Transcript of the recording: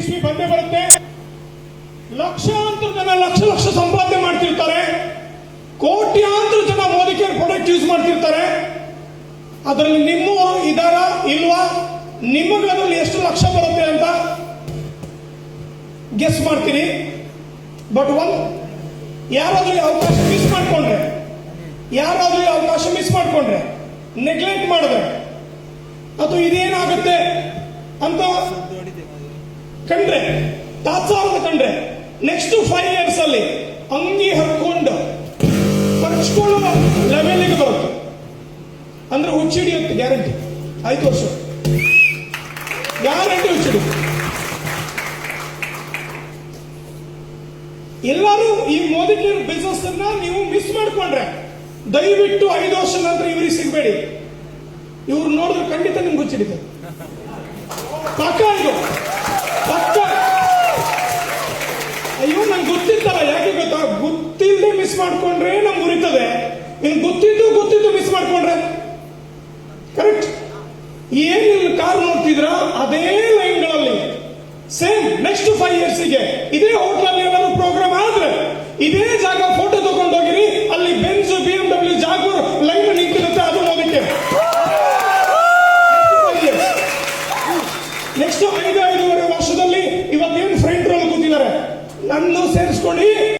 ಇಸ್ವಿ ಬಂದೇ ಬರುತ್ತೆ. ಲಕ್ಷಾಂತರ ಜನ ಲಕ್ಷ ಸಂಪಾದನೆ ಮಾಡ್ತಿರ್ತಾರೆ, ಕೋಟ್ಯಾಂತರ ಜನ ಮೋದಿ ಕೇರ್ ಪ್ರಾಡಕ್ಟ್ ಯೂಸ್ ಮಾಡ್ತಿರ್ತಾರೆ. ಅದರಲ್ಲಿ ನಿಮ್ಮವರು ಇದಾರ ಇಲ್ವಾ, ನಿಮಗೆ ಅದರಲ್ಲಿ ಎಷ್ಟು ಲಕ್ಷ ಬರುತ್ತೆ ಅಂತ ಗೆಸ್ ಮಾಡ್ತೀರಿ. ಬಟ್ ಯಾರಾದ್ರೂ ಅವಕಾಶ ಮಿಸ್ ಮಾಡ್ಕೊಂಡ್ರೆ ನೆಗ್ಲೆಕ್ಟ್ ಮಾಡಿದ್ರೆ ಅದು ಇದೇನಾಗುತ್ತೆ ಅಂತ ಕಂಡ್ರೆ, ತಾತ್ಸಾರದ ಕಂಡ್ರೆ, ನೆಕ್ಸ್ಟ್ 5 years ಅಲ್ಲಿ ಅಂಗಿ ಹರ್ಕೊಂಡು ಪರ್ಚ್ಕೊಳ್ಳೋ ಲೆವೆಲ್ಗೆ ಬರುತ್ತೆ. ಅಂದ್ರೆ ಹುಚ್ಚಿಡಿಯುತ್ತೆ ಗ್ಯಾರಂಟಿ. 5 ವರ್ಷ ಗ್ಯಾರಂಟಿ ಹುಚ್ಚಿಡಿಯುತ್ತೆ. ಎಲ್ಲರೂ ಈ ಮೋದಿ ಕೇರ್ ಬಿಸ್ನೆಸ್ ಅನ್ನ ನೀವು ಮಿಸ್ ಮಾಡ್ಕೊಂಡ್ರೆ ದಯವಿಟ್ಟು 5 ವರ್ಷ ನಂತರ ಇವ್ರಿಗೆ ಸಿಗಬೇಡಿ. ಇವ್ರು ನೋಡಿದ್ರೆ ಖಂಡಿತ ನಿಮ್ಗೆ ಹುಚ್ಚಿಡಿದೆ. ಪಕ್ಕ ಇದು ಪಕ್ಕ. ಅಯ್ಯೋ ನಂಗೆ ಗೊತ್ತಿತ್ತಲ್ಲ, ಯಾಕೆ ಗೊತ್ತಾ, ಗೊತ್ತಿಲ್ಲದೆ ಮಿಸ್ ಮಾಡ್ಕೊಂಡ್ರೆ ನಮ್ಗೆ ಉರಿತದೆ. ನಿಮ್ಗೆ ಗೊತ್ತಿದ್ದು ಮಿಸ್ ಮಾಡ್ಕೊಂಡ್ರೆ ಕರೆಕ್ಟ್. ಏನಿಲ್ಲ ಕಾರ್ ನೋಡ್ತಿದ್ರ ಅದೇ ಲೈನ್ಗಳಲ್ಲಿ ಸೇಮ್ ನೆಕ್ಸ್ಟ್ 5 years ಗೆ ಇದೇ ಹೋಟ್ಲಲ್ಲಿ ಏನಾದ್ರು ಪ್ರೋಗ್ರಾಮ್ ಆದ್ರೆ ಇದೇ ಜಾಗ ಫೋಟೋ